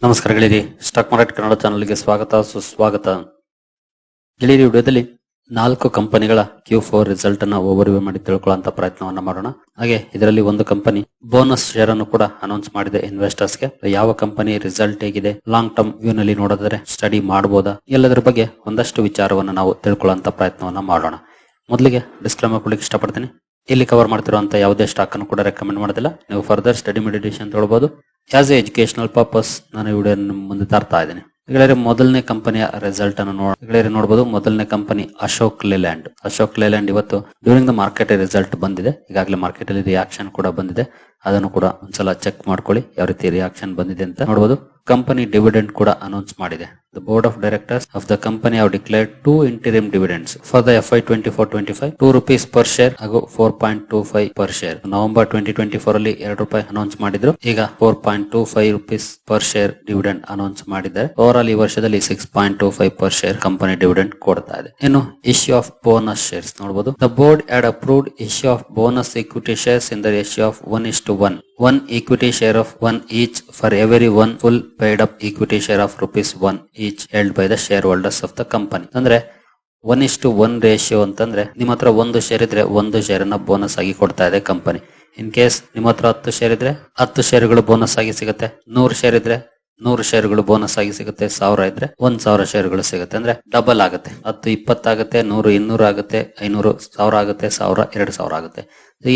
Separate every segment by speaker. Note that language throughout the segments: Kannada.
Speaker 1: ನಮಸ್ಕಾರ ಗೆಳೆಯರಿ, ಸ್ಟಾಕ್ ಮಾರ್ಕೆಟ್ ಕನ್ನಡ ಚಾನಲ್ಗೆ ಸ್ವಾಗತ ಸುಸ್ವಾಗತ. ಗೆಳೆಯರಿ, ವಿಡಿಯೋದಲ್ಲಿ 4 ಕಂಪನಿಗಳ Q4 ರಿಸಲ್ಟ್ ಅನ್ನ ಓವರ್ವ್ಯೂ ಮಾಡಿ ತಿಳ್ಕೊಳ್ಳುವಂತ ಪ್ರಯತ್ನವನ್ನ ಮಾಡೋಣ. ಹಾಗೆ ಇದರಲ್ಲಿ ಒಂದು ಕಂಪನಿ ಬೋನಸ್ ಶೇರ್ ಅನ್ನು ಕೂಡ ಅನೌನ್ಸ್ ಮಾಡಿದೆ ಇನ್ವೆಸ್ಟರ್ಸ್ ಗೆ. ಯಾವ ಕಂಪನಿ ರಿಸಲ್ಟ್ ಹೇಗಿದೆ, ಲಾಂಗ್ ಟರ್ಮ್ ವ್ಯೂ ನಲ್ಲಿ ನೋಡಿದ್ರೆ ಸ್ಟಡಿ ಮಾಡಬಹುದಾ, ಎಲ್ಲದರ ಬಗ್ಗೆ ಒಂದಷ್ಟು ವಿಚಾರವನ್ನ ನಾವು ತಿಳ್ಕೊಳ್ಳುವಂತ ಪ್ರಯತ್ನವನ್ನ ಮಾಡೋಣ. ಮೊದಲಿಗೆ ಡಿಸ್ಕ್ಲೇಮರ್ ಕೊಡ್ಲಿಕ್ಕೆ ಇಷ್ಟಪಡ್ತೀನಿ. ಇಲ್ಲಿ ಕವರ್ ಮಾಡ್ತಿರುವಂತ ಯಾವುದೇ ಸ್ಟಾಕ್ ಅನ್ನು ಕೂಡ ರೆಕಮೆಂಡ್ ಮಾಡೋದಿಲ್ಲ. ನೀವು ಫರ್ದರ್ ಸ್ಟಡಿ ಮೆಡಿಟೇಷನ್ ತಗೊಳ್ಬಹುದು. ಆಸ್ ಎ ಎಜುಕೇಶನಲ್ ಪರ್ಪಸ್ ನಾನು ಈ ವಿಡಿಯೋ ಮುಂದೆ ತರ್ತಾ ಇದ್ದೀನಿ. ಗೆಳೆಯರೆ, ಮೊದಲನೇ ಕಂಪನಿಯ ರಿಸಲ್ಟ್ ಅನ್ನು ನೋಡಬಹುದು. ಮೊದಲನೇ ಕಂಪನಿ ಅಶೋಕ್ ಲೇಲ್ಯಾಂಡ್ ಇವತ್ತು ಡ್ಯೂರಿಂಗ್ ದ ಮಾರ್ಕೆಟ್ ರಿಸಲ್ಟ್ ಬಂದಿದೆ. ಈಗಾಗಲೇ ಮಾರ್ಕೆಟ್ ಅಲ್ಲಿ ರಿಯಾಕ್ಷನ್ ಕೂಡ ಬಂದಿದೆ. ಅದನ್ನು ಕೂಡ ಒಂದ್ಸಲ ಚೆಕ್ ಮಾಡ್ಕೊಳ್ಳಿ, ಯಾವ ರೀತಿ ರಿಯಾಕ್ಷನ್ ಬಂದಿದೆ ಅಂತ ನೋಡಬಹುದು. ಕಂಪನಿ ಡಿವಿಡೆಂಡ್ ಕೂಡ ಅನೌನ್ಸ್ ಮಾಡಿದೆ. The board of directors of the company have declared 2 interim dividends for the FY 24-25, 2 rupees per share ಹಾಗೂ 4.25 per share. ನವೆಂಬರ್ 2024 ಅಲ್ಲಿ 2 ರೂಪಾಯಿ ಅನೌನ್ಸ್ ಮಾಡಿದ್ರು. ಈಗ 4.25 rupees per share dividend announce ಮಾಡಿದ್ದಾರೆ. ಓವರ್ ಆಲ್ ಈ ವರ್ಷದಲ್ಲಿ 6.25 per share ಕಂಪನಿ ಡಿವಿಡೆಂಡ್ ಕೊಡ್ತಾ ಇದೆ. ಇನ್ನು ಇಶ್ಯೂ ಆಫ್ ಬೋನಸ್ ಶೇರ್ಸ್ ನೋಡಬಹುದು. The board had approved issue of bonus equity shares in the ratio of 1:1. One equity share of 1 each for every one full paid up equity share of ₹1 each held by the shareholders of the company. ಅಂದ್ರೆ 1:1 ರೇಷಿಯೋ ಅಂತಂದ್ರೆ ನಿಮ್ಮ ಹತ್ರ 1 ಶೇರ್ ಇದ್ರೆ 1 ಶೇರ್ ಅನ್ನ ಬೋನಸ್ ಆಗಿ ಕೊಡ್ತಾ ಇದೆ ಕಂಪನಿ. ಇನ್ ಕೇಸ್ ನಿಮ್ಮ ಹತ್ರ 10 ಶೇರ್ ಇದ್ರೆ 10 ಶೇರ್ಗಳು ಬೋನಸ್ ಆಗಿ ಸಿಗುತ್ತೆ. 100 ಶೇರ್ ಇದ್ರೆ 100 ಶೇರ್ಗಳು ಬೋನಸ್ ಆಗಿ ಸಿಗುತ್ತೆ. 1000 ಇದ್ರೆ 1000 ಶೇರ್ಗಳು ಸಿಗುತ್ತೆ. ಅಂದ್ರೆ ಡಬಲ್ ಆಗುತ್ತೆ. 10 20 ಆಗುತ್ತೆ, 100 200 ಆಗುತ್ತೆ, 500 1000 ಆಗುತ್ತೆ, 1000 2000 ಆಗುತ್ತೆ.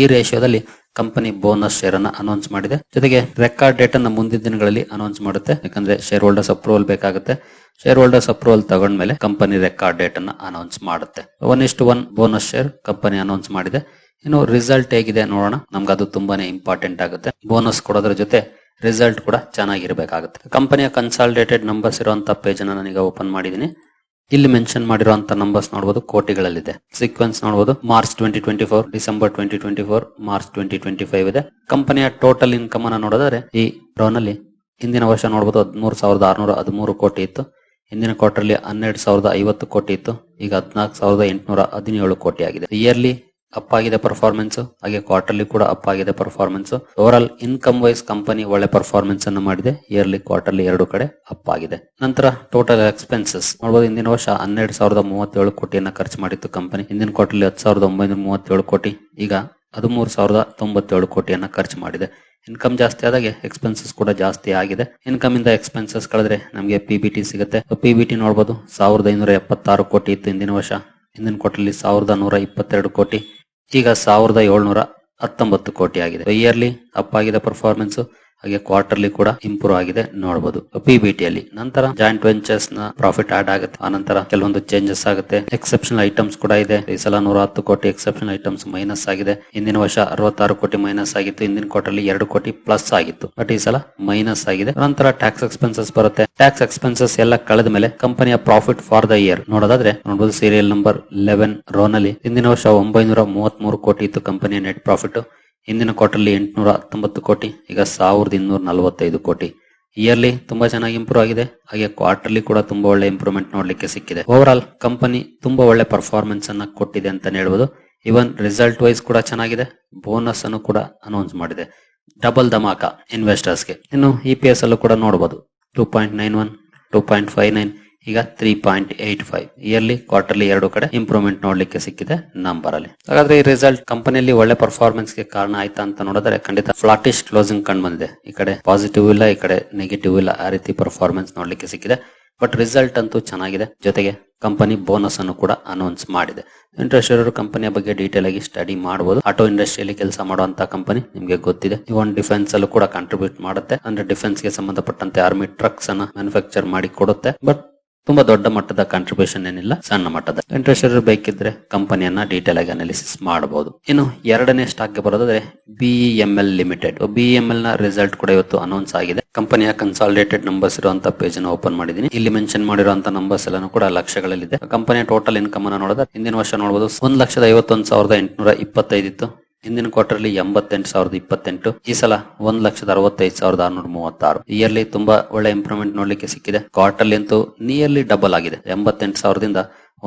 Speaker 1: ಈ ರೇಷಿಯೋದಲ್ಲಿ ಕಂಪನಿ ಬೋನಸ್ ಶೇರ್ ಅನ್ನ ಅನೌನ್ಸ್ ಮಾಡಿದೆ. ಜೊತೆಗೆ ರೆಕಾರ್ಡ್ ಡೇಟ್ ಅನ್ನ ಮುಂದಿನ ದಿನಗಳಲ್ಲಿ ಅನೌನ್ಸ್ ಮಾಡುತ್ತೆ. ಯಾಕಂದ್ರೆ ಶೇರ್ ಹೋಲ್ಡರ್ಸ್ ಅಪ್ರೂವಲ್ ಬೇಕಾಗುತ್ತೆ. ಶೇರ್ ಹೋಲ್ಡರ್ಸ್ ಅಪ್ರೂವಲ್ ತಗೊಂಡ್ಮೇಲೆ ಕಂಪನಿ ರೆಕಾರ್ಡ್ ಡೇಟ್ ಅನ್ನ ಅನೌನ್ಸ್ ಮಾಡುತ್ತೆ. 1:1 ಬೋನಸ್ ಶೇರ್ ಕಂಪನಿ ಅನೌನ್ಸ್ ಮಾಡಿದೆ. ಇನ್ನು ರಿಸಲ್ಟ್ ಹೇಗಿದೆ ನೋಡೋಣ. ನಮ್ಗೆ ಅದು ತುಂಬಾನೇ ಇಂಪಾರ್ಟೆಂಟ್ ಆಗುತ್ತೆ. ಬೋನಸ್ ಕೊಡೋದ್ರ ಜೊತೆ ರಿಸಲ್ಟ್ ಕೂಡ ಚೆನ್ನಾಗಿರ್ಬೇಕಾಗುತ್ತೆ. ಕಂಪನಿಯ ಕನ್ಸಾಲಿಡೇಟೆಡ್ ನಂಬರ್ಸ್ ಇರುವಂತಹ ಪೇಜ್ ಅನ್ನ ನಾನೀಗ ಓಪನ್ ಮಾಡಿದೀನಿ. ಇಲ್ಲಿ ಮೆನ್ಷನ್ ಮಾಡಿರುವಂತ ನಂಬರ್ಸ್ ನೋಡಬಹುದು, ಕೋಟಿಗಳಲ್ಲಿದೆ. ಸೀಕ್ವೆನ್ಸ್ ನೋಡಬಹುದು, ಮಾರ್ಚ್ 2024, ಡಿಸೆಂಬರ್ 2024, ಮಾರ್ಚ್ 2025 ಇದೆ. ಕಂಪನಿಯ ಟೋಟಲ್ ಇನ್ಕಮ್ ಅನ್ನ ನೋಡಿದ್ರೆ ಈ ರೋ ನಲ್ಲಿ ಹಿಂದಿನ ವರ್ಷ ನೋಡಬಹುದು 13,613 ಕೋಟಿ ಇತ್ತು. ಹಿಂದಿನ ಕ್ವಾರ್ಟರ್ಲಿ 12,050 ಕೋಟಿ ಇತ್ತು. ಈಗ 14,817 ಕೋಟಿ ಆಗಿದೆ. ಇಯರ್ಲಿ ಅಪ್ ಆಗಿದೆ ಪರ್ಫಾರ್ಮೆನ್ಸ್, ಹಾಗೆ ಕ್ವಾರ್ಟರ್ಲಿ ಕೂಡ ಅಪ್ ಆಗಿದೆ performance. Overall income wise company ಒಳ್ಳೆ ಪರ್ಫಾರ್ಮೆನ್ಸ್ ಅನ್ನು ಮಾಡಿದೆ. ಇಯರ್ಲಿ ಕ್ವಾರ್ಟರ್ಲಿ 2 ಕಡೆ ಅಪ್ ಆಗಿದೆ. ನಂತರ ಟೋಟಲ್ ಎಕ್ಸ್ಪೆನ್ಸಸ್ ನೋಡಬಹುದು. ಹಿಂದಿನ ವರ್ಷ 12,037 ಕೋಟಿಯನ್ನ ಖರ್ಚು ಮಾಡಿತ್ತು ಕಂಪನಿ. ಹಿಂದಿನ ಕ್ವಾರ್ಟರ್ಲಿ 10,937 ಕೋಟಿ, ಈಗ 13,097 ಕೋಟಿಯನ್ನ ಖರ್ಚು ಮಾಡಿದೆ. ಇನ್ಕಮ್ ಜಾಸ್ತಿ ಆದಾಗೆ ಎಕ್ಸ್ಪೆನ್ಸಸ್ ಕೂಡ ಜಾಸ್ತಿ ಆಗಿದೆ. ಇನ್ಕಮ್ ಇಂದ ಎಕ್ಸ್ಪೆನ್ಸಸ್ ಕಳೆದ್ರೆ ನಮಗೆ ಪಿಬಿಟಿ ಸಿಗುತ್ತೆ. ಪಿಬಿಟಿ ನೋಡಬಹುದು, 1,576 ಕೋಟಿ ಇತ್ತು ಹಿಂದಿನ ವರ್ಷ. ಹಿಂದಿನ ಕ್ವಾರ್ಟರ್ಲಿ 1,122 ಕೋಟಿ, ಈಗ 1,719 ಕೋಟಿ ಆಗಿದೆ. ಇಯರ್ಲಿ ಅಪ್ ಆಗಿದೆ ಪರ್ಫಾರ್ಮೆನ್ಸ್, ಹಾಗೆ ಕ್ವಾರ್ಟರ್ಲಿ ಕೂಡ ಇಂಪ್ರೂವ್ ಆಗಿದೆ ನೋಡಬಹುದು ಪಿಬಿಟಿ ಅಲ್ಲಿ. ನಂತರ ಜಾಯಿಂಟ್ ವೆಂಚರ್ಸ್ ನ ಪ್ರಾಫಿಟ್ ಆಡ್ ಆಗುತ್ತೆ. ಆನಂತರ ಕೆಲವೊಂದು ಚೇಂಜಸ್ ಆಗುತ್ತೆ. ಎಕ್ಸೆಪ್ಷನಲ್ ಐಟಮ್ಸ್ ಕೂಡ ಇದೆ. ಈ ಸಲ 110 ಕೋಟಿ ಎಕ್ಸೆಪ್ಷನಲ್ ಐಟಮ್ಸ್ ಮೈನಸ್ ಆಗಿದೆ. ಹಿಂದಿನ ವರ್ಷ 66 ಕೋಟಿ ಮೈನಸ್ ಆಗಿತ್ತು. ಹಿಂದಿನ ಕ್ವಾರ್ಟರ್ಲಿ 2 ಕೋಟಿ ಪ್ಲಸ್ ಆಗಿತ್ತು, ಬಟ್ ಈ ಸಲ ಮೈನಸ್ ಆಗಿದೆ. ನಂತರ ಟ್ಯಾಕ್ಸ್ ಎಕ್ಸ್ಪೆನ್ಸಸ್ ಬರುತ್ತೆ. ಟ್ಯಾಕ್ಸ್ ಎಕ್ಸ್ಪೆನ್ಸಸ್ ಎಲ್ಲ ಕಳೆದ ಮೇಲೆ ಕಂಪನಿಯ ಪ್ರಾಫಿಟ್ ಫಾರ್ ದ ಇಯರ್ ನೋಡೋದಾದ್ರೆ ನೋಡಬಹುದು, ಸೀರಿಯಲ್ ನಂಬರ್ 11 ರೋ ನಲ್ಲಿ ಹಿಂದಿನ ವರ್ಷ 933 ಕೋಟಿ ಇತ್ತು ಕಂಪನಿಯ ನೆಟ್ ಪ್ರಾಫಿಟ್. ಹಿಂದಿನ ಕ್ವಾರ್ಟರ್ಲಿ 819 ಕೋಟಿ, ಈಗ 1,245 ಕೋಟಿ. ಇಯರ್ಲಿ ತುಂಬಾ ಚೆನ್ನಾಗಿ ಇಂಪ್ರೂವ್ ಆಗಿದೆ, ಹಾಗೆ ಕ್ವಾರ್ಟರ್ಲಿ ಕೂಡ ತುಂಬಾ ಒಳ್ಳೆ ಇಂಪ್ರೂವ್ಮೆಂಟ್ ನೋಡ್ಲಿಕ್ಕೆ ಸಿಕ್ಕಿದೆ. ಓವರ್ ಆಲ್ ಕಂಪನಿ ತುಂಬಾ ಒಳ್ಳೆ ಪರ್ಫಾರ್ಮೆನ್ಸ್ ಅನ್ನ ಕೊಟ್ಟಿದೆ ಅಂತ ಹೇಳ್ಬೋದು. ಇವನ್ ರಿಸಲ್ಟ್ ವೈಸ್ ಕೂಡ ಚೆನ್ನಾಗಿದೆ. ಬೋನಸ್ ಅನ್ನು ಕೂಡ ಅನೌನ್ಸ್ ಮಾಡಿದೆ. ಡಬಲ್ ಧಮಾಕ ಇನ್ವೆಸ್ಟರ್ಸ್ಗೆ. ಇನ್ನು EPS ಅಲ್ಲೂ ಕೂಡ ನೋಡಬಹುದು, 2.91, 2.59, ಈಗ 3.85. ಇಯರ್ಲಿ ಕ್ವಾರ್ಟರ್ಲಿ 2 ಕಡೆ ಇಂಪ್ರೂವ್ಮೆಂಟ್ ನೋಡ್ಲಿಕ್ಕೆ ಸಿಕ್ಕಿದೆ ನಂಬರ್ ಅಲ್ಲಿ. ಹಾಗಾದ್ರೆ ಈ ರಿಸಲ್ಟ್ ಕಂಪನಿಯಲ್ಲಿ ಒಳ್ಳೆ ಪರ್ಫಾರ್ಮೆನ್ಸ್ ಗೆ ಕಾರಣ ಆಯ್ತಾ ಅಂತ ನೋಡಿದ್ರೆ ಖಂಡಿತ ಫ್ಲಾಟಿಶ್ ಕ್ಲೋಸಿಂಗ್ ಕಂಡು ಬಂದಿದೆ. ಈ ಕಡೆ ಪಾಸಿಟಿವ್ ಇಲ್ಲ, ಈ ಕಡೆ ನೆಗೆಟಿವ್ ಇಲ್ಲ, ಆ ರೀತಿ ಪರ್ಫಾರ್ಮೆನ್ಸ್ ನೋಡ್ಲಿಕ್ಕೆ ಸಿಕ್ಕಿದೆ. ಬಟ್ ರಿಸಲ್ಟ್ ಅಂತೂ ಚೆನ್ನಾಗಿದೆ. ಜೊತೆಗೆ ಕಂಪನಿ ಬೋನಸ್ ಅನ್ನು ಕೂಡ ಅನೌನ್ಸ್ ಮಾಡಿದೆ. ಇಂಟ್ರೆಸ್ಟ್ ಇರೋರು ಕಂಪನಿಯ ಬಗ್ಗೆ ಡೀಟೇಲ್ ಆಗಿ ಸ್ಟಡಿ ಮಾಡಬಹುದು. ಆಟೋ ಇಂಡಸ್ಟ್ರಿಯಲ್ಲಿ ಕೆಲಸ ಮಾಡುವಂತ ಕಂಪನಿ ನಿಮ್ಗೆ ಗೊತ್ತಿದೆ. ಇವನ್ ಡಿಫೆನ್ಸ್ ಅಲ್ಲೂ ಕೂಡ ಕಾಂಟ್ರಿಬ್ಯೂಟ್ ಮಾಡುತ್ತೆ. ಅಂದ್ರೆ ಡಿಫೆನ್ಸ್ ಗೆ ಸಂಬಂಧಪಟ್ಟಂತೆ ಆರ್ಮಿ ಟ್ರಕ್ಸ್ ಅನ್ನ ಮ್ಯಾನುಫ್ಯಾಕ್ಚರ್ ಮಾಡಿ ಕೊಡುತ್ತೆ. ಬಟ್ ತುಂಬಾ ದೊಡ್ಡ ಮಟ್ಟದ ಕಾಂಟ್ರಿಬ್ಯೂಷನ್ ಏನಿಲ್ಲ, ಸಣ್ಣ ಮಟ್ಟದ. ಇಂಟ್ರೆಸ್ಟ್ ಬೇಕಿದ್ರೆ ಕಂಪನಿಯನ್ನ ಡೀಟೇಲ್ ಆಗಿ ಅನಾಲಿಸಿಸ್ ಮಾಡಬಹುದು. ಇನ್ನು ಎರಡನೇ ಸ್ಟಾಕ್ ಗೆ ಬರೋದಾದ್ರೆ BEML ಲಿಮಿಟೆಡ್. BEML ನ ರಿಸಲ್ಟ್ ಕೂಡ ಇವತ್ತು ಅನೌನ್ಸ್ ಆಗಿದೆ. ಕಂಪನಿಯ ಕನ್ಸಾಲಿಡೇಟೆಡ್ ನಂಬರ್ಸ್ ಇರುವಂತಹ ಪೇಜ್ ಅನ್ನು ಓಪನ್ ಮಾಡಿದೀನಿ. ಇಲ್ಲಿ ಮೆನ್ಷನ್ ಮಾಡಿರುವಂತಹ ನಂಬರ್ಸ್ ಎಲ್ಲಾನು ಕೂಡ ಲಕ್ಷಗಳಲ್ಲಿದೆ. ಕಂಪನಿಯ ಟೋಟಲ್ ಇನ್ಕಮ್ ಅನ್ನು ನೋಡಿದ್ರೆ ಹಿಂದಿನ ವರ್ಷ ನೋಡಬಹುದು 1,51,825 ಇತ್ತು. ಹಿಂದಿನ ಕ್ವಾರ್ಟರ್ಲಿ 88,028. ಈ ಸಲ 1,65,636. ಇಯರ್ಲಿ ತುಂಬಾ ಒಳ್ಳೆ ಇಂಪ್ರೂವ್ಮೆಂಟ್ ನೋಡ್ಲಿಕ್ಕೆ ಸಿಕ್ಕಿದೆ. ಕ್ವಾರ್ಟರ್ಲಿ ಅಂತೂ ನಿಯರ್ಲಿ ಡಬಲ್ ಆಗಿದೆ. 88,000ದಿಂದ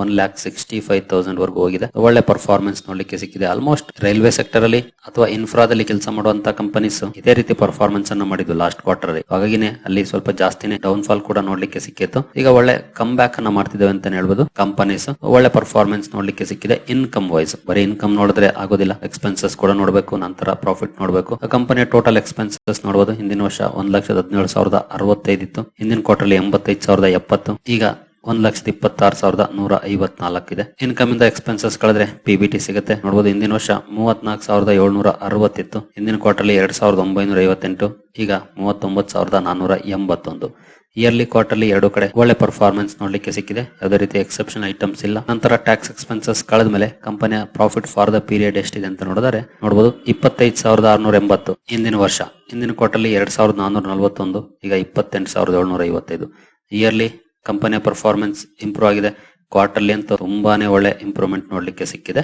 Speaker 1: 1,65,000 ವರೆಗೂ ಹೋಗಿದೆ. ಒಳ್ಳೆ ಪರ್ಫಾರ್ಮೆನ್ಸ್ ನೋಡ್ಲಿಕ್ಕೆ ಸಿಕ್ಕಿದೆ. ಆಲ್ಮೋಸ್ಟ್ ರೈಲ್ವೆ ಸೆಕ್ಟರ್ ಅಲ್ಲಿ ಅಥವಾ ಇನ್ಫ್ರಾದಲ್ಲಿ ಕೆಲಸ ಮಾಡುವಂತ ಕಂಪನೀಸ್ ಇದೇ ರೀತಿ ಪರ್ಫಾರ್ಮೆನ್ಸ್ ಅನ್ನು ಮಾಡಿದ್ದು ಲಾಸ್ಟ್ ಕ್ವಾರ್ಟರ್ ಅಲ್ಲಿ. ಹಾಗಾಗಿನೇ ಅಲ್ಲಿ ಸ್ವಲ್ಪ ಜಾಸ್ತಿನೇ ಡೌನ್ ಫಾಲ್ ಕೂಡ ನೋಡ್ಲಿಕ್ಕೆ ಸಿಕ್ಕಿತ್ತು. ಈಗ ಒಳ್ಳೆ ಕಮ್ ಬ್ಯಾಕ್ ಅನ್ನ ಮಾಡ್ತಿದ್ದೇವೆ ಅಂತ ಹೇಳ್ಬೋದು. ಕಂಪನೀಸ್ ಒಳ್ಳೆ ಪರ್ಫಾರ್ಮೆನ್ಸ್ ನೋಡ್ಲಿಕ್ಕೆ ಸಿಕ್ಕಿದೆ. ಇನ್ಕಮ್ ವೈಸ್ ಬರೀ ಇನ್ಕಮ್ ನೋಡಿದ್ರೆ ಆಗೋದಿಲ್ಲ, ಎಕ್ಸ್ಪೆನ್ಸಸ್ ಕೂಡ ನೋಡಬೇಕು, ನಂತರ ಪ್ರಾಫಿಟ್ ನೋಡಬೇಕು. ಕಂಪನಿಯ ಟೋಟಲ್ ಎಕ್ಸ್ಪೆನ್ಸಸ್ ನೋಡಬಹುದು. ಹಿಂದಿನ ವರ್ಷ 1,17,065 ಇತ್ತು. ಹಿಂದಿನ ಕ್ವಾರ್ಟರ್ 85,070. ಈಗ 1,26,154 ಇದೆ. ಇನ್ಕಮ್ ಇಂದ ಎಕ್ಸ್ಪೆನ್ಸಸ್ ಕಳೆದ್ರೆ PBT ಸಿಗುತ್ತೆ ನೋಡಬಹುದು. ಹಿಂದಿನ ವರ್ಷ 34,760 ಇತ್ತು. ಹಿಂದಿನ ಕ್ವಾರ್ಟರ್ 2,958. ಈಗ 39,481. ಇಯರ್ಲಿ ಕ್ವಾರ್ಟರ್ಲಿ ಎರಡು ಕಡೆ ಒಳ್ಳೆ ಪರ್ಫಾರ್ಮೆನ್ಸ್ ನೋಡ್ಲಿಕ್ಕೆ ಸಿಕ್ಕಿದೆ. ಯಾವುದೇ ರೀತಿ ಎಕ್ಸೆಪ್ಷನ್ ಐಟಮ್ಸ್ ಇಲ್ಲ. ನಂತರ ಟ್ಯಾಕ್ಸ್ ಎಕ್ಸ್ಪೆನ್ಸಸ್ ಕಳೆದ ಮೇಲೆ ಕಂಪನಿಯ ಪ್ರಾಫಿಟ್ ಫಾರ್ ದ ಪೀರಿಯಡ್ ಎಷ್ಟಿದೆ ಅಂತ ನೋಡಿದರೆ ನೋಡಬಹುದು 25,680. ಹಿಂದಿನ ವರ್ಷ ಹಿಂದಿನ ಕ್ವಾರ್ಟರ್ಲಿ 2,441. ಈಗ 28,755. ಇಯರ್ಲಿ ಕಂಪನಿಯ ಪರ್ಫಾರ್ಮೆನ್ಸ್ ಇಂಪ್ರೂವ್ ಆಗಿದೆ. ಕ್ವಾರ್ಟರ್ಲಿ ಅಂತ ತುಂಬಾನೇ ಒಳ್ಳೆ ಇಂಪ್ರೂವ್ಮೆಂಟ್ ನೋಡ್ಲಿಕ್ಕೆ ಸಿಕ್ಕಿದೆ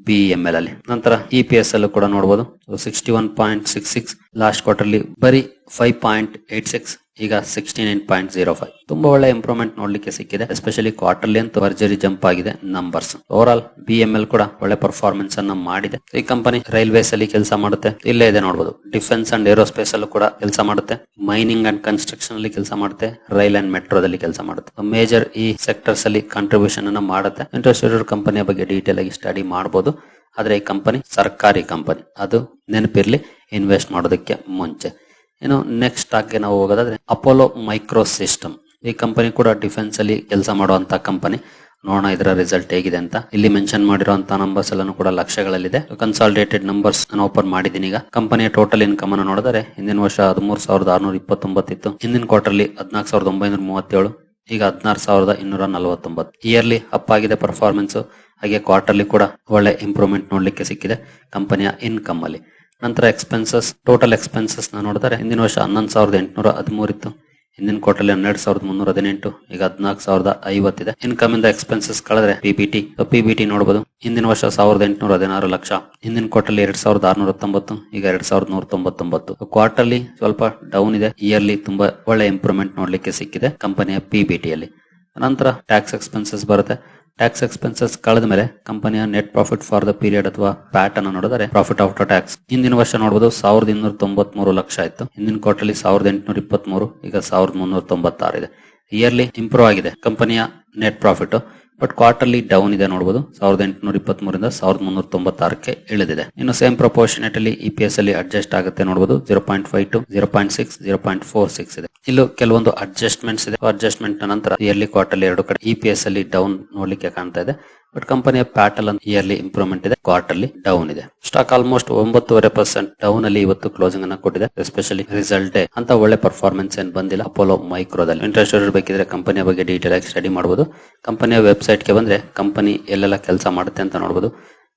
Speaker 1: BEML ಅಲ್ಲಿ. ನಂತರ EPS ಅಲ್ಲೂ ಕೂಡ ನೋಡಬಹುದು 61.66. ಲಾಸ್ಟ್ ಕ್ವಾರ್ಟರ್ಲಿ ಬರೀ 5.86. ಈಗ 69.05. ತುಂಬಾ ಒಳ್ಳೆ ಇಂಪ್ರೂವ್ಮೆಂಟ್ ನೋಡ್ಲಿಕ್ಕೆ ಸಿಕ್ಕಿದೆ. ಎಸ್ಪೆಷಲಿ ಕ್ವಾರ್ಟರ್ಲಿ ಅಂತ ಭರ್ಜರಿ ಜಂಪ್ ಆಗಿದೆ ನಂಬರ್ಸ್. ಓವರ್ ಆಲ್ BEML ಕೂಡ ಒಳ್ಳೆ ಪರ್ಫಾರ್ಮೆನ್ಸ್ ಅನ್ನ ಮಾಡಿದೆ. ಈ ಕಂಪನಿ ರೈಲ್ವೇಸ್ ಅಲ್ಲಿ ಕೆಲಸ ಮಾಡುತ್ತೆ. ಇಲ್ಲೇ ಇದೆ ನೋಡಬಹುದು. ಡಿಫೆನ್ಸ್ ಅಂಡ್ ಏರೋಸ್ಪೇಸ್ ಅಲ್ಲೂ ಕೂಡ ಕೆಲಸ ಮಾಡುತ್ತೆ. ಮೈನಿಂಗ್ ಅಂಡ್ ಕನ್ಸ್ಟ್ರಕ್ಷನ್ ಅಲ್ಲಿ ಕೆಲಸ ಮಾಡುತ್ತೆ. ರೈಲ್ ಅಂಡ್ ಮೆಟ್ರೋದಲ್ಲಿ ಕೆಲಸ ಮಾಡುತ್ತೆ. ಮೇಜರ್ ಈ ಸೆಕ್ಟರ್ಸ್ ಅಲ್ಲಿ ಕಾಂಟ್ರಿಬ್ಯೂಷನ್ ಅನ್ನ ಮಾಡುತ್ತೆ. ಇಂಟ್ರೆಸ್ಟೆಡ್ ಕಂಪನಿಯ ಬಗ್ಗೆ ಡೀಟೇಲ್ ಆಗಿ ಸ್ಟಡಿ ಮಾಡಬಹುದು. ಆದ್ರೆ ಈ ಕಂಪನಿ ಸರ್ಕಾರಿ ಕಂಪನಿ, ಅದು ನೆನಪಿರ್ಲಿ ಇನ್ವೆಸ್ಟ್ ಮಾಡೋದಕ್ಕೆ ಮುಂಚೆ. ಇನ್ನು ನೆಕ್ಸ್ಟ್ ಆಗಿ ನಾವು ಹೋಗೋದಾದ್ರೆ ಅಪೋಲೋ ಮೈಕ್ರೋ ಸಿಸ್ಟಮ್. ಈ ಕಂಪನಿ ಕೂಡ ಡಿಫೆನ್ಸ್ ಅಲ್ಲಿ ಕೆಲಸ ಮಾಡುವಂತ ಕಂಪನಿ. ನೋಡೋಣ ಇದರ ರಿಸಲ್ಟ್ ಹೇಗಿದೆ ಅಂತ. ಇಲ್ಲಿ ಮೆನ್ಷನ್ ಮಾಡಿರುವಂತಹ ನಂಬರ್ಸ್ ಎಲ್ಲಾನು ಕೂಡ ಲಕ್ಷಗಳಲ್ಲಿದೆ. ಕನ್ಸಾಲಿಡೇಟೆಡ್ ನಂಬರ್ಸ್ ನಾನು ಓಪನ್ ಮಾಡಿದ್ದೀನಿ. ಈಗ ಕಂಪನಿಯ ಟೋಟಲ್ ಇನ್ಕಮ್ ಅನ್ನು ನೋಡಿದರೆ ಹಿಂದಿನ ವರ್ಷ 13,629 ಇತ್ತು. ಹಿಂದಿನ ಕ್ವಾರ್ಟರ್ಲಿ 14,937. ಈಗ 16,249. ಇಯರ್ಲಿ ಅಪ್ ಆಗಿದೆ ಪರ್ಫಾರ್ಮೆನ್ಸ್. ಹಾಗೆ ಕ್ವಾರ್ಟರ್ಲಿ ಕೂಡ ಒಳ್ಳೆ ಇಂಪ್ರೂವ್ಮೆಂಟ್ ನೋಡ್ಲಿಕ್ಕೆ ಸಿಕ್ಕಿದೆ ಕಂಪನಿಯ ಇನ್ಕಮ್ ಅಲ್ಲಿ. ನಂತರ ಎಕ್ಸ್ಪೆನ್ಸಸ್, ಟೋಟಲ್ ಎಕ್ಸ್ಪೆನ್ಸಸ್ ನೋಡಿದರೆ ಹಿಂದಿನ ವರ್ಷ 11,813 ಇತ್ತು. ಹಿಂದಿನ ಕ್ವಾರ್ಟರ್ಲಿ 12,318. ಈಗ 14,050 ಇದೆ. ಇನ್ಕಮ್ ಇಂದ ಎಕ್ಸ್ಪೆನ್ಸಸ್ ಕಳೆದ್ರೆ PBT ನೋಡಬಹುದು. ಹಿಂದಿನ ವರ್ಷ 1,816 ಲಕ್ಷ. ಹಿಂದಿನ ಕ್ವಾರ್ಟರ್ಲಿ 2,690. ಈಗ 2,199. ಕ್ವಾರ್ಟರ್ಲಿ ಸ್ವಲ್ಪ ಡೌನ್ ಇದೆ. ಇಯರ್ಲಿ ತುಂಬಾ ಒಳ್ಳೆ ಇಂಪ್ರೂವ್ಮೆಂಟ್ ನೋಡ್ಲಿಕ್ಕೆ ಸಿಕ್ಕಿದೆ ಕಂಪನಿಯ PBT ಅಲ್ಲಿ. ನಂತರ ಟ್ಯಾಕ್ಸ್ ಎಕ್ಸ್ಪೆನ್ಸಸ್ ಬರುತ್ತೆ. ಟ್ಯಾಕ್ಸ್ ಎಕ್ಸ್ಪೆನ್ಸಸ್ ಕಳೆದ ಮೇಲೆ ಕಂಪನಿಯ net profit for the period ಅಥವಾ ಪ್ಯಾಟ್ ಅನ್ನು ನೋಡಿದರೆ ಪ್ರಾಫಿಟ್ ಆಫ್ಟರ್ ಟ್ಯಾಕ್ಸ್ ಹಿಂದಿನ ವರ್ಷ ನೋಡಬಹುದು 1,293 ಲಕ್ಷ ಇತ್ತು. ಹಿಂದಿನ ಕ್ವಾರ್ಟರ್ಲಿ 1,823. ಈಗ 1,396 ಇದೆ. ಇಯರ್ಲಿ ಇಂಪ್ರೂವ್ ಆಗಿದೆ ಕಂಪನಿಯ net profit. But quarterly down ಇದೆ ನೋಡಬಹುದು. 1,823 1,396 ಇಳಿದಿದೆ. ಇನ್ನು ಸೇಮ್ ಪ್ರಪೋರ್ಷನೇಟ್ ಅಲ್ಲಿ EPS ಅಲ್ಲಿ ಅಡ್ಜಸ್ಟ್ ಆಗುತ್ತೆ ನೋಡಬಹುದು. 0.52, 0.6, 0.46 ಇದೆ. ಇಲ್ಲೂ ಕೆಲವೊಂದು ಅಡ್ಜಸ್ಟ್ಮೆಂಟ್ಸ್ ಇದೆ. ಅಡ್ಜಸ್ಟ್ಮೆಂಟ್ ನಂತರ ಇಯರ್ಲಿ ಕ್ವಾರ್ಟರ್ಲಿ ಎರಡು ಕಡೆ EPS ಅಲ್ಲಿ ಡೌನ್ ನೋಡ್ಲಿಕ್ಕೆ ಕಾಣ್ತಾ ಇದೆ. ಬಟ್ ಕಂಪನಿಯ ಪ್ಯಾಟಲ್ ಇಯರ್ಲಿ ಇಂಪ್ರೂವ್ಮೆಂಟ್ ಇದೆ, ಕ್ವಾರ್ಟರ್ಲಿ ಡೌನ್ ಇದೆ. ಸ್ಟಾಕ್ ಆಲ್ಮೋಸ್ಟ್ 9.5% ಡೌನ್ ಅಲ್ಲಿ ಇವತ್ತು ಕ್ಲೋಸಿಂಗ್ ಅನ್ನ ಕೊಟ್ಟಿದೆ. ಎಸ್ಪೆಷಲಿ ರಿಸಲ್ಟ್ ಡೇ ಅಂತ ಒಳ್ಳೆ ಪರ್ಫಾರ್ಮೆನ್ಸ್ ಏನ್ ಬಂದಿಲ್ಲ ಅಪೋಲೋ ಮೈಕ್ರೋದಲ್ಲಿ. ಇಂಟ್ರೆಸ್ಟ್ ಬೇಕಿದ್ರೆ ಕಂಪನಿಯ ಬಗ್ಗೆ ಡೀಟೇಲ್ ಆಗಿ ಸ್ಟಡಿ ಮಾಡಬಹುದು. ಕಂಪನಿಯ ವೆಬ್ಸೈಟ್ ಗೆ ಬಂದ್ರೆ ಕಂಪನಿ ಎಲ್ಲೆಲ್ಲ ಕೆಲಸ ಮಾಡುತ್ತೆ ಅಂತ ನೋಡಬಹುದು.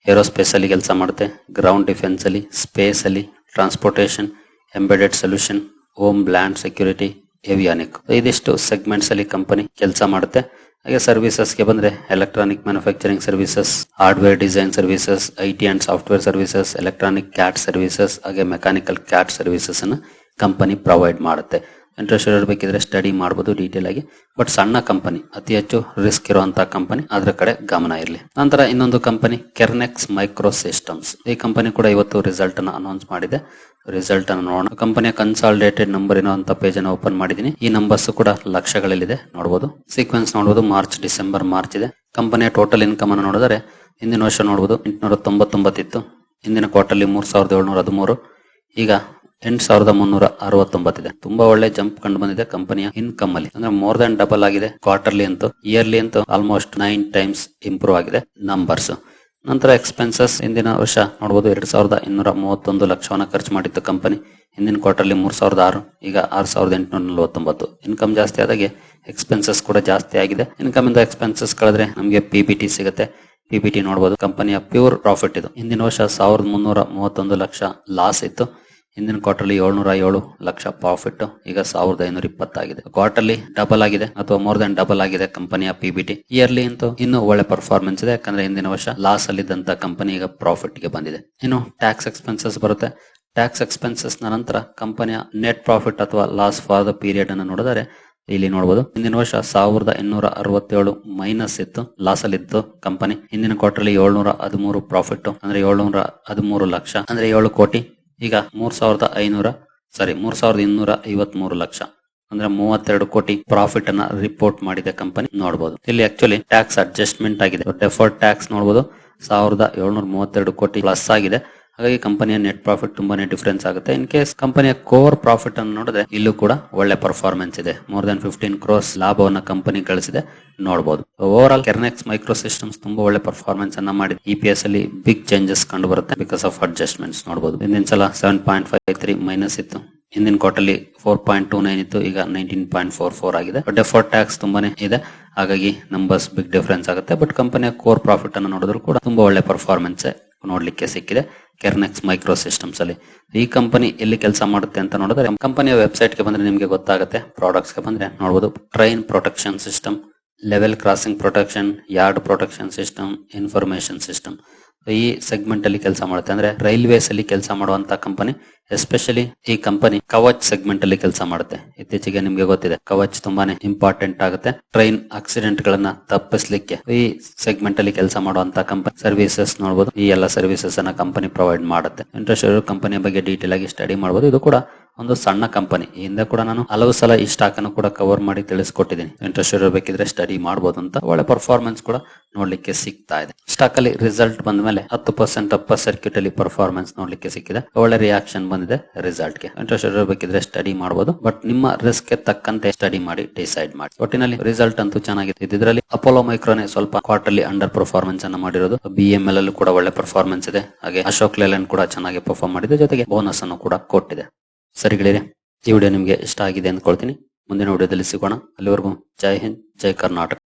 Speaker 1: ಏರೋಸ್ಪೇಸ್ ಅಲ್ಲಿ ಕೆಲಸ ಮಾಡುತ್ತೆ, ಗ್ರೌಂಡ್ ಡಿಫೆನ್ಸ್ ಅಲ್ಲಿ, ಸ್ಪೇಸ್ ಅಲ್ಲಿ, transportation, embedded solution, homeland security, avionic, ಇದಿಷ್ಟು ಸೆಗ್ಮೆಂಟ್ಸ್ ಅಲ್ಲಿ ಕಂಪನಿ ಕೆಲಸ ಮಾಡುತ್ತೆ. ಹಾಗೆ ಸರ್ವಿಸಸ್ ಗೆ ಬಂದ್ರೆ electronic manufacturing services, hardware design services, IT and software services, electronic cat services, ಹಾಗೆ ಮೆಕ್ಯಾನಿಕಲ್ ಕ್ಯಾಟ್ ಸರ್ವಿಸಸ್ ಅನ್ನು ಕಂಪನಿ ಪ್ರೊವೈಡ್ ಮಾಡುತ್ತೆ. ಇಂಟ್ರೆಸ್ಟ್ ಬೇಕಿದ್ರೆ ಸ್ಟಡಿ ಮಾಡಬಹುದು ಡೀಟೇಲ್ ಆಗಿ. ಬಟ್ ಸಣ್ಣ ಕಂಪನಿ, ಅತಿ ಹೆಚ್ಚು ರಿಸ್ಕ್ ಇರುವಂತಹ ಕಂಪನಿ, ಅದರ ಕಡೆ ಗಮನ ಇರಲಿ. ನಂತರ ಇನ್ನೊಂದು ಕಂಪನಿ ಕೆರ್ನೆಕ್ಸ್ ಮೈಕ್ರೋ ಸಿಸ್ಟಮ್ಸ್. ಈ ಕಂಪನಿ ಕೂಡ ಇವತ್ತು ರಿಸಲ್ಟ್ ಅನ್ನು ಅನೌನ್ಸ್ ಮಾಡಿದೆ. ರಿಸಲ್ಟ್ ಅನ್ನು ನೋಡೋಣ. ಕಂಪನಿಯ ಕನ್ಸಾಲಿಡೇಟೆಡ್ ನಂಬರ್ ಇರುವಂತ ಪೇಜ್ ಅನ್ನು ಓಪನ್ ಮಾಡಿದೀನಿ. ಈ ನಂಬರ್ಸ್ ಕೂಡ ಲಕ್ಷಗಳಲ್ಲಿದೆ ನೋಡಬಹುದು. ಸೀಕ್ವೆನ್ಸ್ ನೋಡಬಹುದು. ಮಾರ್ಚ್, ಡಿಸೆಂಬರ್, ಮಾರ್ಚ್ ಇದೆ. ಕಂಪನಿಯ ಟೋಟಲ್ ಇನ್ಕಮ್ ಅನ್ನು ನೋಡಿದರೆ ಹಿಂದಿನ ವರ್ಷ ನೋಡಬಹುದು 899 ಇತ್ತು. ಹಿಂದಿನ ಕ್ವಾರ್ಟರ್ಲಿ 3,713. ಈಗ 8,369 ಇದೆ. ತುಂಬಾ ಒಳ್ಳೆ ಜಂಪ್ ಕಂಡು ಬಂದಿದೆ ಕಂಪನಿಯ ಇನ್ಕಮ್ ಅಲ್ಲಿ. ಅಂದ್ರೆ ಮೋರ್ ದನ್ ಡಬಲ್ ಆಗಿದೆ ಕ್ವಾರ್ಟರ್ಲಿ ಅಂತೂ. ಇಯರ್ಲಿ ಅಂತೂ ಆಲ್ಮೋಸ್ಟ್ 9 ಟೈಮ್ಸ್ ಇಂಪ್ರೂವ್ ಆಗಿದೆ ನಂಬರ್ಸ್. ನಂತರ ಎಕ್ಸ್ಪೆನ್ಸಸ್ ಹಿಂದಿನ ವರ್ಷ ನೋಡಬಹುದು 2,231 ಲಕ್ಷವನ್ನ ಖರ್ಚು ಮಾಡಿತ್ತು ಕಂಪನಿ. ಹಿಂದಿನ ಕ್ವಾರ್ಟರ್ಲಿ 3,006. ಈಗ 6,849. ಇನ್ಕಮ್ ಜಾಸ್ತಿ ಆದಾಗೆ ಎಕ್ಸ್ಪೆನ್ಸಸ್ ಕೂಡ ಜಾಸ್ತಿ ಆಗಿದೆ. ಇನ್ಕಮ್ ಇಂದ ಎಕ್ಸ್ಪೆನ್ಸಸ್ ಕಳೆದ್ರೆ ನಮಗೆ PBT ಸಿಗುತ್ತೆ. PBT ನೋಡಬಹುದು. ಕಂಪನಿಯ ಪ್ಯೂರ್ ಪ್ರಾಫಿಟ್ ಇದು. ಹಿಂದಿನ ವರ್ಷ 1,331 ಲಕ್ಷ ಲಾಸ್ ಇತ್ತು. ಹಿಂದಿನ ಕ್ವಾರ್ಟರ್ಲಿ 707 ಲಕ್ಷ ಪ್ರಾಫಿಟ್. ಈಗ 1,520 ಆಗಿದೆ. ಕ್ವಾರ್ಟರ್ಲಿ ಡಬಲ್ ಆಗಿದೆ ಅಥವಾ ಮೋರ್ ದನ್ ಡಬಲ್ ಆಗಿದೆ ಕಂಪನಿಯ PBT. ಇಯರ್ಲಿ ಅಂತೂ ಇನ್ನೂ ಒಳ್ಳೆ ಪರ್ಫಾರ್ಮೆನ್ಸ್ ಇದೆ. ಯಾಕಂದ್ರೆ ಹಿಂದಿನ ವರ್ಷ ಲಾಸ್ ಅಲ್ಲಿದ್ದಂತ ಕಂಪನಿ ಈಗ ಪ್ರಾಫಿಟ್ ಗೆ ಬಂದಿದೆ. ಇನ್ನು ಟ್ಯಾಕ್ಸ್ ಎಕ್ಸ್ಪೆನ್ಸಸ್ ಬರುತ್ತೆ. ಟ್ಯಾಕ್ಸ್ ಎಕ್ಸ್ಪೆನ್ಸಸ್ ನಂತರ ಕಂಪನಿಯ ನೆಟ್ ಪ್ರಾಫಿಟ್ ಅಥವಾ ಲಾಸ್ ಫಾರ್ ದ ಪೀರಿಯಡ್ ಅನ್ನು ನೋಡಿದರೆ ಇಲ್ಲಿ ನೋಡಬಹುದು ಹಿಂದಿನ ವರ್ಷ 1867 ಮೈನಸ್ ಇತ್ತು, ಲಾಸ್ ಅಲ್ಲಿ ಇತ್ತು ಕಂಪನಿ. ಹಿಂದಿನ ಕ್ವಾರ್ಟರ್ 713 ಪ್ರಾಫಿಟ್ ಅಂದ್ರೆ 713 ಲಕ್ಷ ಅಂದ್ರೆ 7 ಕೋಟಿ. ಈಗ 3253 ಲಕ್ಷ ಅಂದ್ರೆ 32 ಕೋಟಿ ಪ್ರಾಫಿಟ್ ಅನ್ನ ರಿಪೋರ್ಟ್ ಮಾಡಿದೆ ಕಂಪನಿ ನೋಡಬಹುದು. ಇಲ್ಲಿ ಆಕ್ಚುಲಿ ಟ್ಯಾಕ್ಸ್ ಅಡ್ಜಸ್ಟ್ಮೆಂಟ್ ಆಗಿದೆ. ಡೆಫರ್ಡ್ ಟ್ಯಾಕ್ಸ್ ನೋಡಬಹುದು 1732 ಕೋಟಿ ಪ್ಲಸ್ ಆಗಿದೆ. ಹಾಗಾಗಿ ಕಂಪನಿಯ ನೆಟ್ ಪ್ರಾಫಿಟ್ ತುಂಬಾನೇ ಡಿಫರೆನ್ಸ್ ಆಗುತ್ತೆ. ಇನ್ ಕೇಸ್ ಕಂಪನಿಯ ಕೋರ್ ಪ್ರಾಫಿಟ್ ಅನ್ನು ನೋಡಿದ್ರೆ ಇಲ್ಲೂ ಕೂಡ ಒಳ್ಳೆ ಪರ್ಫಾರ್ಮೆನ್ಸ್ ಇದೆ. ಮೋರ್ ದನ್ 15 ಕ್ರೋರ್ಸ್ ಲಾಭವನ್ನ ಕಂಪನಿ ಗಳಿಸಿದೆ ನೋಡಬಹುದು. ಓವರ್ ಆಲ್ ಕೆರ್ನೆಕ್ಸ್ ಮೈಕ್ರೋ ಸಿಸ್ಟಮ್ಸ್ ತುಂಬಾ ಒಳ್ಳೆ ಪರ್ಫಾರ್ಮೆನ್ಸ್ ಅನ್ನ ಮಾಡಿದೆ. EPS ಅಲ್ಲಿ ಬಿಗ್ ಚೇಂಜಸ್ ಕಂಡು ಬರುತ್ತೆ ಬಿಕಾಸ್ ಆಫ್ ಅಡ್ಜಸ್ಟ್ಮೆಂಟ್ಸ್ ನೋಡಬಹುದು. ಹಿಂದಿನ ಸಲ 7.53 ಮೈನಸ್ ಇತ್ತು, ಹಿಂದಿನ ಕ್ವಾರ್ಟರ್ಲಿ 4.29 ಇತ್ತು, ಈಗ 19.44 ಆಗಿದೆ. ಡೆಫರ್ಡ್ ಟ್ಯಾಕ್ಸ್ ತುಂಬಾನೇ ಇದೆ, ಹಾಗಾಗಿ ನಂಬರ್ಸ್ ಬಿಗ್ ಡಿಫರೆನ್ಸ್ ಆಗುತ್ತೆ. ಬಟ್ ಕಂಪನಿಯ ಕೋರ್ ಪ್ರಾಫಿಟ್ ಅನ್ನು ನೋಡಿದ್ರು ಕೂಡ ತುಂಬಾ ಒಳ್ಳೆ ಪರ್ಫಾರ್ಮೆನ್ಸ್ ನೋಡ್ಲಿಕ್ಕೆ ಸಿಕ್ಕಿದೆ ಕೆರ್ನೆಕ್ಸ್ ಮೈಕ್ರೋ ಸಿಸ್ಟಮ್ಸ್ ಅಲ್ಲಿ. ಈ ಕಂಪನಿ ಎಲ್ಲಿ ಕೆಲಸ ಮಾಡುತ್ತೆ ಅಂತ ನೋಡಿದ್ರೆ ಕಂಪನಿಯ ವೆಬ್ಸೈಟ್ ಗೆ ಬಂದ್ರೆ ನಿಮಗೆ ಗೊತ್ತಾಗುತ್ತೆ. ಪ್ರಾಡಕ್ಟ್ಸ್ ಗೆ ಬಂದ್ರೆ ನೋಡಬಹುದು train protection system, level crossing protection, yard protection system, information system. ಈ ಸೆಗ್ಮೆಂಟ್ ಅಲ್ಲಿ ಕೆಲಸ ಮಾಡುತ್ತೆ. ಅಂದ್ರೆ ರೈಲ್ವೇಸ್ ಅಲ್ಲಿ ಕೆಲಸ ಮಾಡುವಂತ ಕಂಪನಿ. ಎಸ್ಪೆಷಲಿ ಈ ಕಂಪನಿ ಕವಚ್ ಸೆಗ್ಮೆಂಟ್ ಅಲ್ಲಿ ಕೆಲಸ ಮಾಡುತ್ತೆ. ಇತ್ತೀಚೆಗೆ ನಿಮ್ಗೆ ಗೊತ್ತಿದೆ ಕವಚ್ ತುಂಬಾನೇ ಇಂಪಾರ್ಟೆಂಟ್ ಆಗುತ್ತೆ ಟ್ರೈನ್ ಆಕ್ಸಿಡೆಂಟ್ ಗಳನ್ನ ತಪ್ಪಿಸ್ಲಿಕ್ಕೆ. ಈ ಸೆಗ್ಮೆಂಟ್ ಅಲ್ಲಿ ಕೆಲಸ ಮಾಡುವಂತ ಕಂಪನಿ ಸರ್ವಿಸಸ್ ನೋಡಬಹುದು. ಈ ಎಲ್ಲ ಸರ್ವಿಸಸ್ ಅನ್ನ ಕಂಪನಿ ಪ್ರೊವೈಡ್ ಮಾಡುತ್ತೆ. ಇಂಟ್ರೆಸ್ಟ್ ಇರೋ ಕಂಪನಿಯ ಬಗ್ಗೆ ಡೀಟೇಲ್ ಆಗಿ ಸ್ಟಡಿ ಮಾಡಬಹುದು. ಇದು ಕೂಡ ಒಂದು ಸಣ್ಣ ಕಂಪನಿ. ಈ ಹಿಂದೆ ಕೂಡ ನಾನು ಹಲವು ಸಲ ಈ ಸ್ಟಾಕ್ ಅನ್ನು ಕೂಡ ಕವರ್ ಮಾಡಿ ತಿಳಿಸ್ಕೊಟ್ಟಿದ್ದೀನಿ. ಇಂಟ್ರೆಸ್ಟ್ ಇರಬೇಕಿದ್ರೆ ಸ್ಟಡಿ ಮಾಡಬಹುದು ಅಂತ. ಒಳ್ಳೆ ಪರ್ಫಾರ್ಮೆನ್ಸ್ ಕೂಡ ನೋಡ್ಲಿಕ್ಕೆ ಸಿಗ್ತಾ ಇದೆ. ಸ್ಟಾಕ್ ಅಲ್ಲಿ ರಿಸಲ್ಟ್ ಬಂದ ಮೇಲೆ 10% ಅಪ್ಪರ್ ಸರ್ಕ್ಯೂಟ್ ಅಲ್ಲಿ ಪರ್ಫಾರ್ಮೆನ್ಸ್ ನೋಡ್ಲಿಕ್ಕೆ ಸಿಕ್ಕಿದೆ. ಒಳ್ಳೆ ರಿಯಾಕ್ಷನ್ ಬಂದಿದೆ ರಿಸಲ್ಟ್ ಗೆ. ಇಂಟ್ರೆಸ್ಟ್ ಇರಬೇಕಿದ್ರೆ ಸ್ಟಡಿ ಮಾಡಬಹುದು. ಬಟ್ ನಿಮ್ಮ ರಿಸ್ಕ್ ಗೆ ತಕ್ಕಂತೆ ಸ್ಟಡಿ ಮಾಡಿ ಡಿಸೈಡ್ ಮಾಡಿ. ಒಟ್ಟಿನಲ್ಲಿ ರಿಸಲ್ಟ್ ಅಂತೂ ಚೆನ್ನಾಗಿದೆ. ಇದರಲ್ಲಿ ಅಪೋಲೋ ಮೈಕ್ರೋನೇ ಸ್ವಲ್ಪ ಕ್ವಾರ್ಟರ್ಲಿ ಅಂಡರ್ ಪರ್ಫಾರ್ಮೆನ್ಸ್ ಅನ್ನ ಮಾಡಿರೋದು. BML ಅಲ್ಲೂ ಕೂಡ ಒಳ್ಳೆ ಪರ್ಫಾರ್ಮೆನ್ಸ್ ಇದೆ. ಹಾಗೆ ಅಶೋಕ್ ಲೇಲ್ಯಾಂಡ್ ಕೂಡ ಚೆನ್ನಾಗಿ ಪರ್ಫಾರ್ಮ್ ಮಾಡಿದೆ, ಜೊತೆಗೆ ಬೋನಸ್ ಅನ್ನು ಕೂಡ ಕೊಟ್ಟಿದೆ. ಸರಿ ಗೆಳೆಯರೆ, ಈ ವಿಡಿಯೋ ನಿಮಗೆ ಇಷ್ಟ ಆಗಿದೆ ಅಂದ್ಕೊಳ್ತೀನಿ. ಮುಂದಿನ ವಿಡಿಯೋದಲ್ಲಿ ಸಿಗೋಣ. ಅಲ್ಲಿವರೆಗೂ ಜೈ ಹಿಂದ್, ಜೈ ಕರ್ನಾಟಕ.